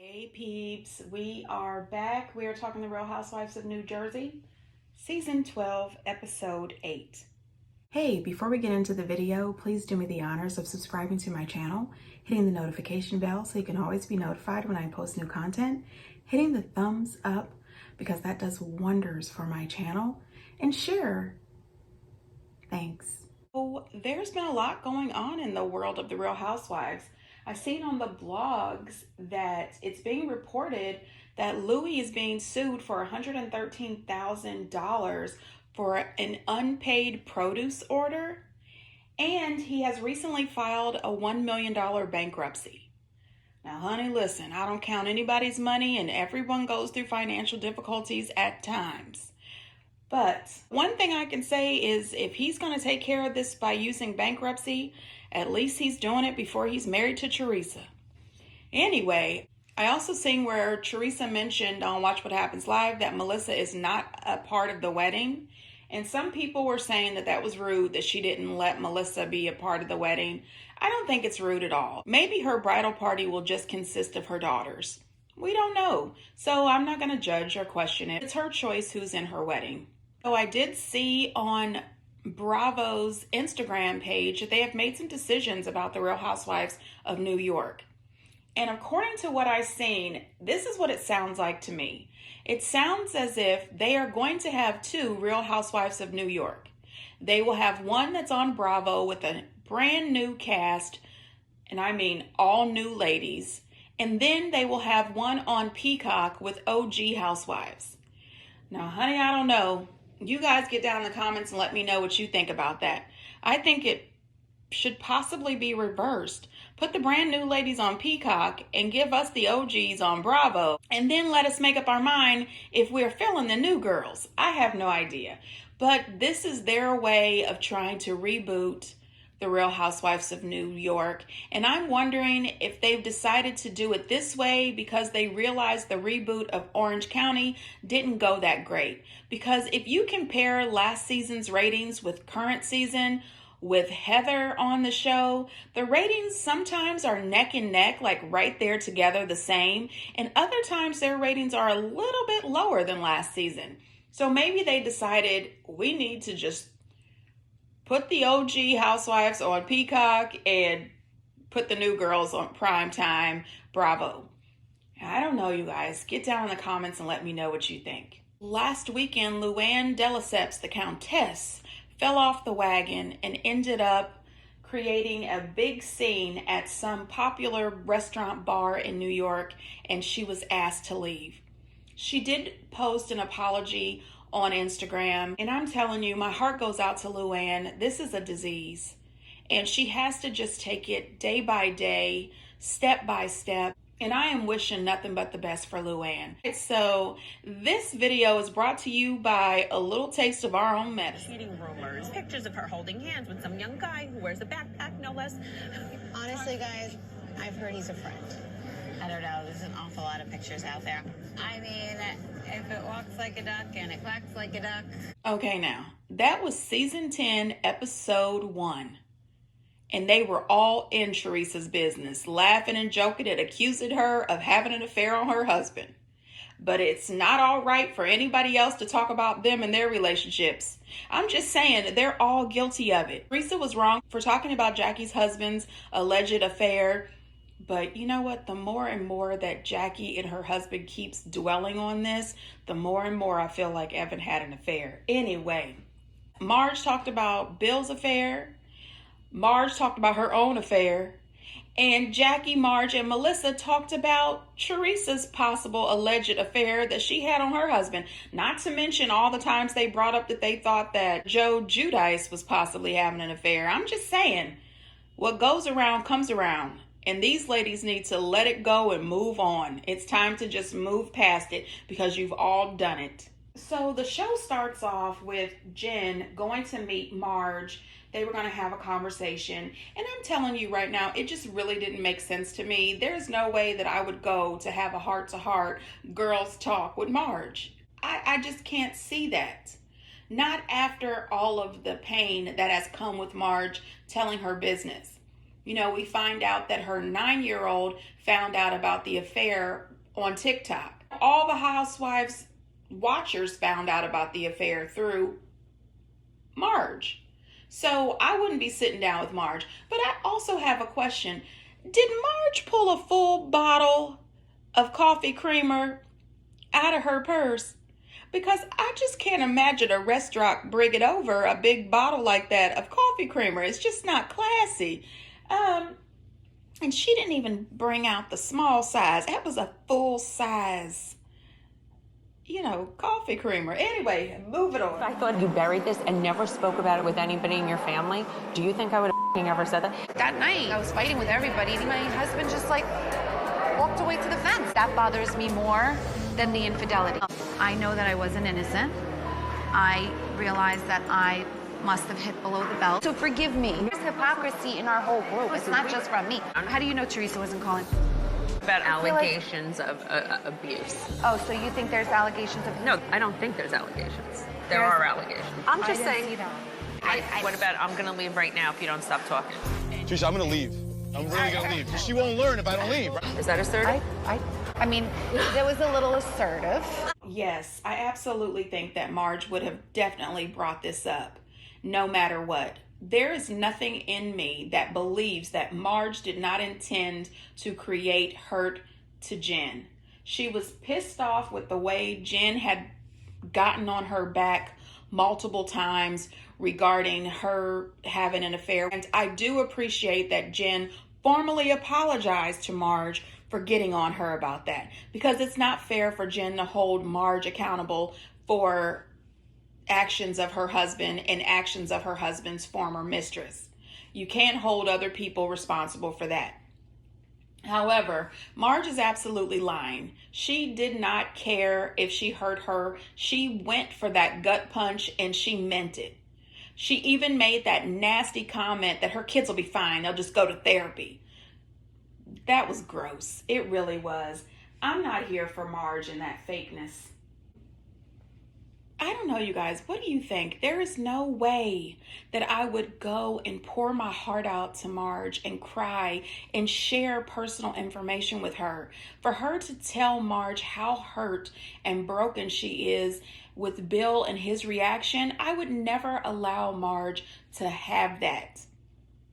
Hey peeps, we are back. We are talking The Real Housewives of New Jersey, Season 12, Episode 8. Hey, before we get into the video, please do me the honors of subscribing to my channel, hitting the notification bell so you can always be notified when I post new content, hitting the thumbs up because that does wonders for my channel, and share. Thanks. So there's been a lot going on in the world of The Real Housewives. I've seen on the blogs that it's being reported that Louis is being sued for $113,000 for an unpaid produce order, and he has recently filed a $1 million bankruptcy. Now, honey, listen, I don't count anybody's money, and everyone goes through financial difficulties at times. But one thing I can say is if he's going to take care of this by using bankruptcy, at least he's doing it before he's married to Teresa. Anyway, I also seen where Teresa mentioned on Watch What Happens Live that Melissa is not a part of the wedding. And some people were saying that that was rude, that she didn't let Melissa be a part of the wedding. I don't think it's rude at all. Maybe her bridal party will just consist of her daughters. We don't know. So I'm not going to judge or question it. It's her choice who's in her wedding. So I did see on Bravo's Instagram page that they have made some decisions about the Real Housewives of New York. And according to what I've seen, this is what it sounds like to me. It sounds as if they are going to have two Real Housewives of New York. They will have one that's on Bravo with a brand new cast, and I mean all new ladies. And then they will have one on Peacock with OG Housewives. Now, honey, I don't know. You guys get down in the comments and let me know what you think about that. I think it should possibly be reversed. Put the brand new ladies on Peacock and give us the OGs on Bravo. And then let us make up our mind if we're feeling the new girls. I have no idea. But this is their way of trying to reboot the Real Housewives of New York. And I'm wondering if they've decided to do it this way because they realized the reboot of Orange County didn't go that great. Because if you compare last season's ratings with current season, with Heather on the show, the ratings sometimes are neck and neck, like right there together, the same. And other times their ratings are a little bit lower than last season. So maybe they decided we need to just put the OG Housewives on Peacock and put the new girls on primetime Bravo. I don't know, you guys. Get down in the comments and let me know what you think. Last weekend, Luanne de Lesseps, the Countess, fell off the wagon and ended up creating a big scene at some popular restaurant bar in New York, and she was asked to leave. She did post an apology on Instagram, and I'm telling you, my heart goes out to Luanne. This is a disease, and she has to just take it day by day, step by step, and I am wishing nothing but the best for Luanne. So this video is brought to you by a little taste of our own medicine. Cheating rumors, pictures of her holding hands with some young guy who wears a backpack, no less. Honestly, guys, I've heard he's a friend. I don't know, there's an awful lot of pictures out there. I mean, if it walks like a duck and it quacks like a duck. Okay, now, that was season 10, episode 1. And they were all in Teresa's business, laughing and joking and accusing her of having an affair on her husband. But it's not all right for anybody else to talk about them and their relationships. I'm just saying that they're all guilty of it. Teresa was wrong for talking about Jackie's husband's alleged affair. But you know what? The more and more that Jackie and her husband keeps dwelling on this, the more and more I feel like Evan had an affair. Anyway, Marge talked about Bill's affair. Marge talked about her own affair. And Jackie, Marge, and Melissa talked about Teresa's possible alleged affair that she had on her husband. Not to mention all the times they brought up that they thought that Joe Giudice was possibly having an affair. I'm just saying, what goes around comes around. And these ladies need to let it go and move on. It's time to just move past it because you've all done it. So the show starts off with Jen going to meet Marge. They were going to have a conversation. And I'm telling you right now, it just really didn't make sense to me. There's no way that I would go to have a heart-to-heart girls talk with Marge. I just can't see that. Not after all of the pain that has come with Marge telling her business. You know, we find out that her 9-year-old found out about the affair on TikTok. All the Housewives watchers found out about the affair through Marge. So I wouldn't be sitting down with Marge. But I also have a question. Did Marge pull a full bottle of coffee creamer out of her purse? Because I just can't imagine a restaurant bringing over a big bottle like that of coffee creamer. It's just not classy. And she didn't even bring out the small size. That was a full size, coffee creamer. Anyway, moving on. If I thought you buried this and never spoke about it with anybody in your family, do you think I would have ever said that? That night, I was fighting with everybody, and my husband just walked away to the fence. That bothers me more than the infidelity. I know that I wasn't innocent. I realized that I must have hit below the belt. So forgive me. There's hypocrisy in our whole group. It's not just from me. How do you know Teresa wasn't calling? About allegations of abuse. Oh, so you think there's allegations of... No, I don't think there's allegations. There are allegations. I'm just saying. See that. What about I'm going to leave right now if you don't stop talking? Teresa, I'm going to leave. I'm really going to leave. Because she won't learn if I don't leave. Right? Is that assertive? I mean, that was a little assertive. Yes, I absolutely think that Marge would have definitely brought this up, no matter what. There is nothing in me that believes that Marge did not intend to create hurt to Jen. She was pissed off with the way Jen had gotten on her back multiple times regarding her having an affair. And I do appreciate that Jen formally apologized to Marge for getting on her about that, because it's not fair for Jen to hold Marge accountable for actions of her husband and actions of her husband's former mistress. You can't hold other people responsible for that. However, Marge is absolutely lying. She did not care if she hurt her. She went for that gut punch and she meant it. She even made that nasty comment that her kids will be fine. They'll just go to therapy. That was gross. It really was. I'm not here for Marge and that fakeness. I don't know, you guys. What do you think? There is no way that I would go and pour my heart out to Marge and cry and share personal information with her. For her to tell Marge how hurt and broken she is with Bill and his reaction, I would never allow Marge to have that.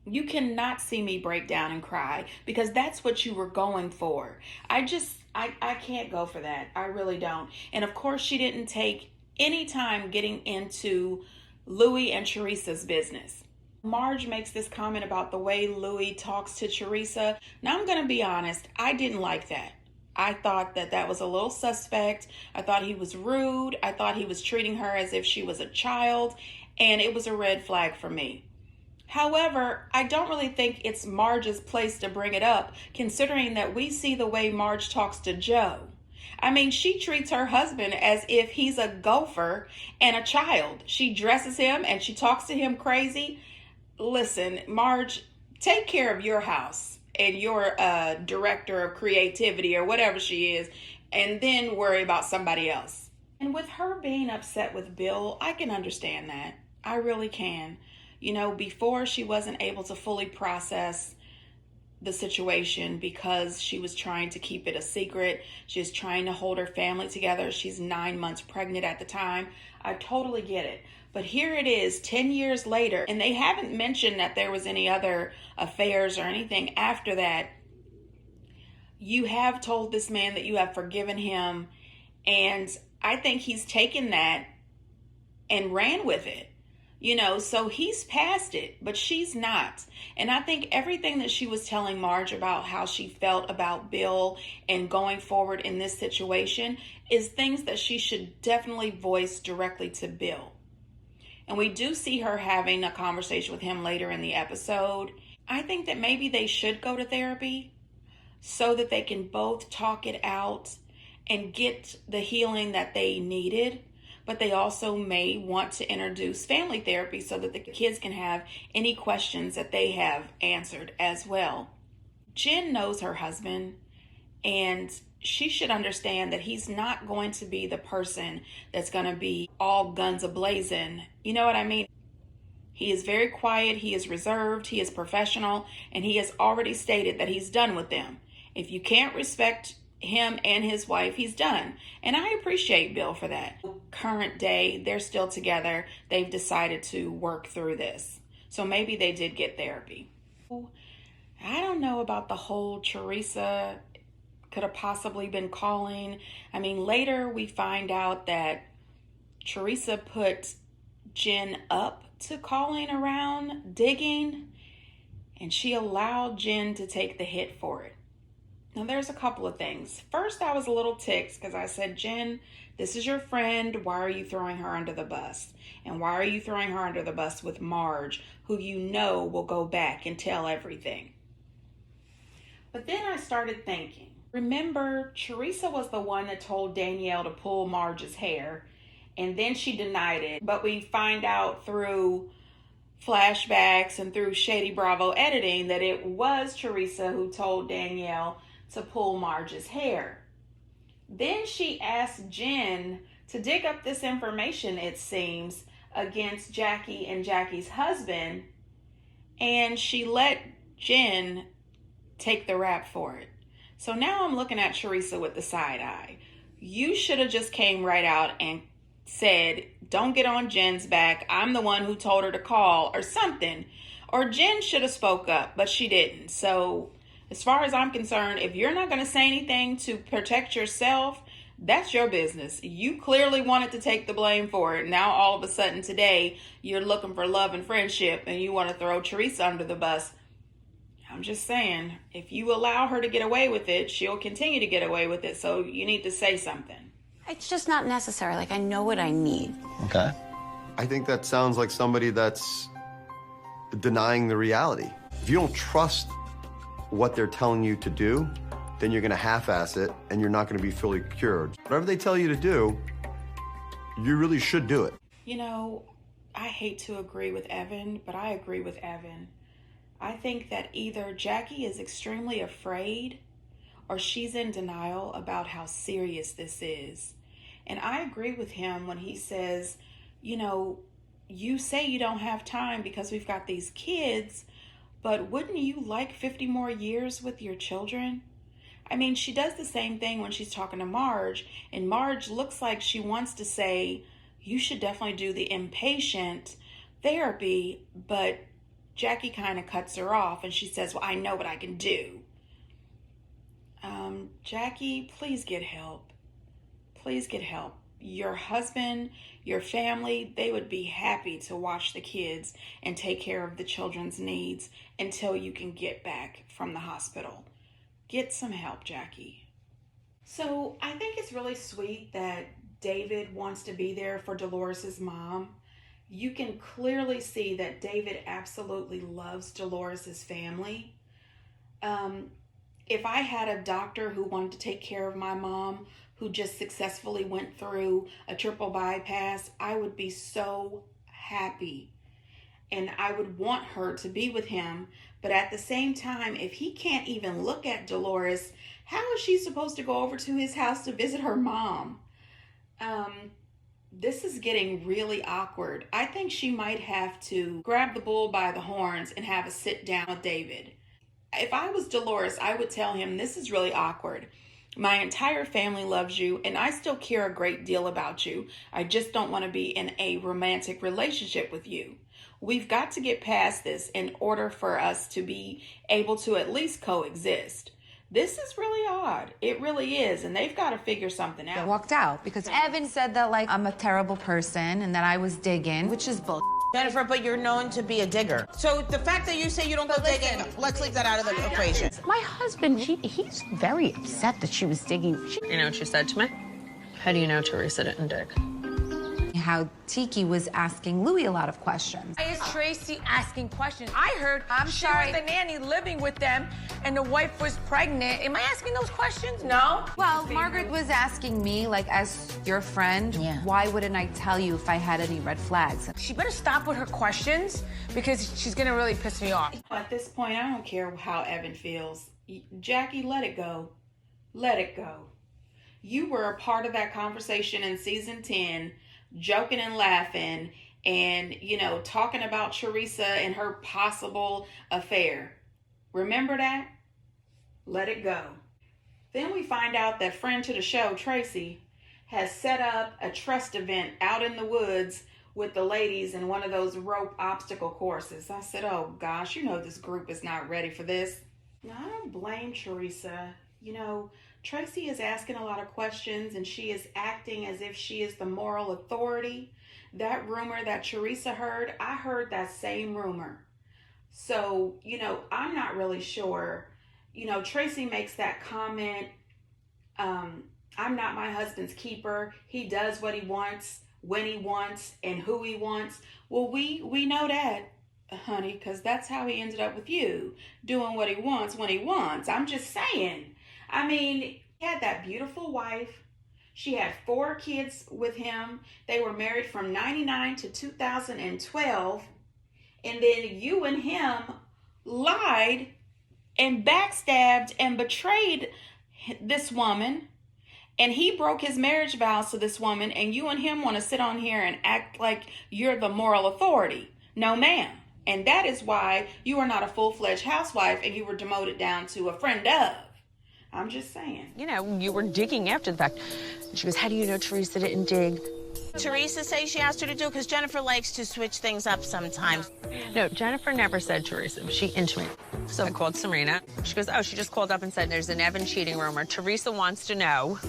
You cannot see me break down and cry, because that's what you were going for. I can't go for that. I really don't. And of course, she didn't take any time getting into Louis and Teresa's business. Marge makes this comment about the way Louis talks to Teresa. Now, I'm going to be honest. I didn't like that. I thought that was a little suspect. I thought he was rude. I thought he was treating her as if she was a child. And it was a red flag for me. However, I don't really think it's Marge's place to bring it up, considering that we see the way Marge talks to Joe. I mean, she treats her husband as if he's a gopher and a child. She dresses him and she talks to him crazy. Listen, Marge, take care of your house and your director of creativity or whatever she is, and then worry about somebody else. And with her being upset with Bill, I can understand that. I really can. Before, she wasn't able to fully process the situation because she was trying to keep it a secret. She was trying to hold her family together. She's 9 months pregnant at the time. I totally get it. But here it is 10 years later, and they haven't mentioned that there was any other affairs or anything after that. You have told this man that you have forgiven him, and I think he's taken that and ran with it. So he's past it, but she's not. And I think everything that she was telling Marge about how she felt about Bill and going forward in this situation is things that she should definitely voice directly to Bill. And we do see her having a conversation with him later in the episode. I think that maybe they should go to therapy so that they can both talk it out and get the healing that they needed. But they also may want to introduce family therapy so that the kids can have any questions that they have answered as well. Jen knows her husband, and she should understand that he's not going to be the person that's going to be all guns a-blazing. You know what I mean? He is very quiet, he is reserved, he is professional, and he has already stated that he's done with them. If you can't respect him and his wife, he's done. And I appreciate Bill for that. Current day, they're still together. They've decided to work through this. So maybe they did get therapy. I don't know about the whole Teresa could have possibly been calling. I mean, later we find out that Teresa put Jen up to calling around, digging, and she allowed Jen to take the hit for it. Now, there's a couple of things. First, I was a little ticked because I said, Jen, this is your friend. Why are you throwing her under the bus? And why are you throwing her under the bus with Marge, who you know will go back and tell everything? But then I started thinking, remember, Teresa was the one that told Danielle to pull Marge's hair, and then she denied it. But we find out through flashbacks and through Shady Bravo editing that it was Teresa who told Danielle to pull Marge's hair. Then she asked Jen to dig up this information, it seems, against Jackie and Jackie's husband, and she let Jen take the rap for it. So now I'm looking at Teresa with the side eye. You should have just came right out and said, don't get on Jen's back. I'm the one who told her to call or something. Or Jen should have spoke up, but she didn't. So as far as I'm concerned, if you're not going to say anything to protect yourself, that's your business. You clearly wanted to take the blame for it. Now all of a sudden today, you're looking for love and friendship and you want to throw Teresa under the bus. I'm just saying, if you allow her to get away with it, she'll continue to get away with it. So you need to say something. It's just not necessary. Like, I know what I need. Okay. I think that sounds like somebody that's denying the reality. If you don't trust what they're telling you to do, then you're gonna half-ass it and you're not gonna be fully cured. Whatever they tell you to do, you really should do it. You know, I hate to agree with Evan, but I agree with Evan. I think that either Jackie is extremely afraid or she's in denial about how serious this is. And I agree with him when he says, you know, you say you don't have time because we've got these kids, but wouldn't you like 50 more years with your children? I mean, she does the same thing when she's talking to Marge, and Marge looks like she wants to say, you should definitely do the inpatient therapy, but Jackie kind of cuts her off and she says, well, I know what I can do. Jackie, please get help. Please get help. Your husband, your family, they would be happy to watch the kids and take care of the children's needs until you can get back from the hospital. Get some help, Jackie. So I think it's really sweet that David wants to be there for Dolores' mom. You can clearly see that David absolutely loves Dolores' family. If I had a doctor who wanted to take care of my mom, who just successfully went through a triple bypass, I would be so happy. And I would want her to be with him. But at the same time, if he can't even look at Dolores, how is she supposed to go over to his house to visit her mom? This is getting really awkward. I think she might have to grab the bull by the horns and have a sit down with David. If I was Dolores, I would tell him, this is really awkward. My entire family loves you, and I still care a great deal about you. I just don't want to be in a romantic relationship with you. We've got to get past this in order for us to be able to at least coexist. This is really odd. It really is, and they've got to figure something out. I walked out because Evan said that, like, I'm a terrible person and that I was digging, which is bull. Jennifer, but you're known to be a digger. So the fact that you say you don't go digging, let's leave that out of the equation. My husband, he's very upset that she was digging. You know what she said to me? How do you know Teresa didn't dig? How Tiki was asking Louis a lot of questions. Why is Tracy asking questions? I heard she sorry. was the nanny living with them and the wife was pregnant. Am I asking those questions? No. Well, Margaret was asking me, like, as your friend, why wouldn't I tell you if I had any red flags? She better stop with her questions because she's gonna really piss me off. At this point, I don't care how Evan feels. Jackie, let it go. Let it go. You were a part of that conversation in season 10, joking and laughing and, you know, talking about Teresa and her possible affair. Remember that? Let it go. Then we find out that friend to the show, Tracy, has set up a trust event out in the woods with the ladies in one of those rope obstacle courses. I said, oh gosh, you know this group is not ready for this. Now, I don't blame Teresa. You know, Tracy is asking a lot of questions and she is acting as if she is the moral authority. That rumor that Teresa heard, I heard that same rumor. So, you know, I'm not really sure. You know, Tracy makes that comment, I'm not my husband's keeper. He does what he wants, when he wants, and who he wants. Well, we know that, honey, because that's how he ended up with you, doing what he wants when he wants. I'm just saying. I mean, he had that beautiful wife. She had 4 kids with him. They were married from 99 to 2012. And then you and him lied and backstabbed and betrayed this woman. And he broke his marriage vows to this woman. And you and him want to sit on here and act like you're the moral authority. No, ma'am. And that is why you are not a full-fledged housewife and you were demoted down to a friend of. I'm just saying. You know, you were digging after the fact. She goes, how do you know Teresa didn't dig? Teresa say she asked her to do because Jennifer likes to switch things up sometimes. No, Jennifer never said Teresa. She intimated. So I called Serena. She goes, oh, she just called up and said there's an Evan cheating rumor. Teresa wants to know.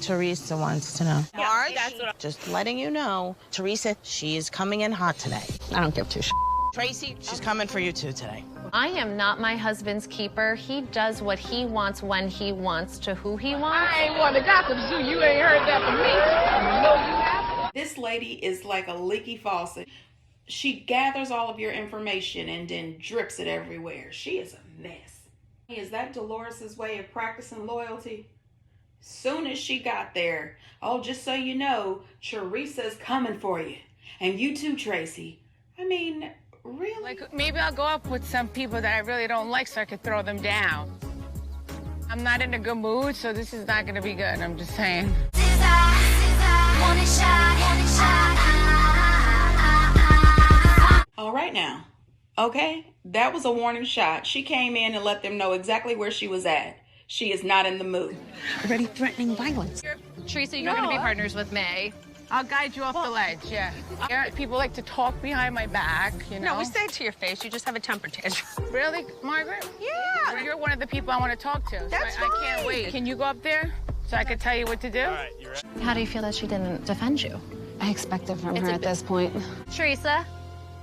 Teresa wants to know. Marge, just letting you know, Teresa, she is coming in hot today. I don't give 2 shits. Tracy, she's coming for you too today. I am not my husband's keeper. He does what he wants when he wants to who he wants. I ain't want to gossip, so you ain't heard that from me. No, you haven't. This lady is like a leaky faucet. She gathers all of your information and then drips it everywhere. She is a mess. Is that Dolores' way of practicing loyalty? Soon as she got there, oh, just so you know, Teresa's coming for you. And you too, Tracy. I mean, really? Like, maybe I'll go up with some people that I really don't like so I could throw them down. I'm not in a good mood, so this is not going to be good. I'm just saying. All right now. Okay? That was a warning shot. She came in and let them know exactly where she was at. She is not in the mood. Already threatening violence. Teresa, you're going to be partners with May. I'll guide you off the ledge, yeah. People like to talk behind my back, you know? No, we say it to your face. You just have a temper tantrum. Really, Margaret? Yeah. You're one of the people I want to talk to. That's I can't wait. Can you go up there so I can tell you what to do? All right, you're right. How do you feel that she didn't defend you? I expect it from her at this point. Teresa,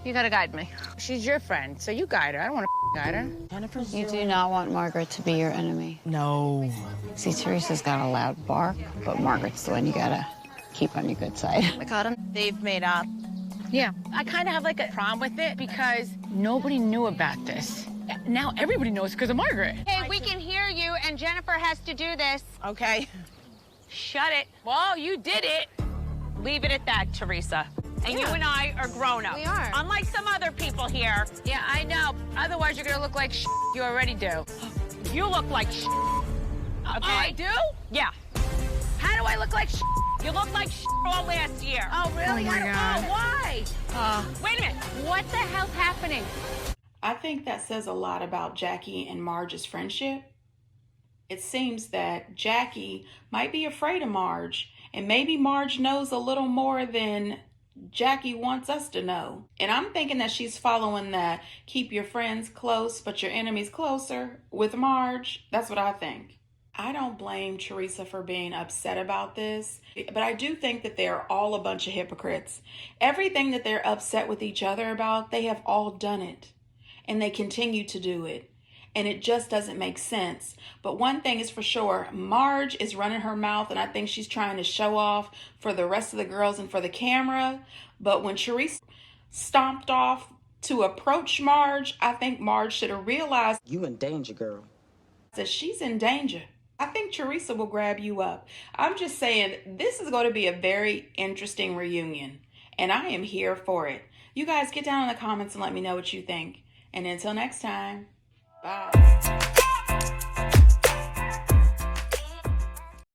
you got to guide me. She's your friend, so you guide her. I don't want to guide her. Jennifer's You do not want Margaret to be your enemy. No. See, Teresa's got a loud bark, but Margaret's the one you gotta keep on your good side. I caught him. They've made up. Yeah, I kind of have like a problem with it because nobody knew about this. Now everybody knows because of Margaret. Hey, we can hear you, and Jennifer has to do this. Okay. Shut it. Well, you did it. Leave it at that, Teresa. And you and I are grown-ups. We are. Unlike some other people here. Yeah, I know. Otherwise, you're gonna look like you already do. You look like Okay? I do? Yeah. How do I look like You look like all last year. Oh, really? Oh, my God. Why? Wait a minute. What the hell's happening? I think that says a lot about Jackie and Marge's friendship. It seems that Jackie might be afraid of Marge, and maybe Marge knows a little more than Jackie wants us to know. And I'm thinking that she's following that keep your friends close but your enemies closer with Marge. That's what I think. I don't blame Teresa for being upset about this, but I do think that they're all a bunch of hypocrites. Everything that they're upset with each other about, they have all done it, and they continue to do it, and it just doesn't make sense. But one thing is for sure, Marge is running her mouth, and I think she's trying to show off for the rest of the girls and for the camera. But when Teresa stomped off to approach Marge, I think Marge should have realized You in danger, girl. that she's in danger. I think Teresa will grab you up. I'm just saying, this is going to be a very interesting reunion, and I am here for it. You guys get down in the comments and let me know what you think. And until next time, bye.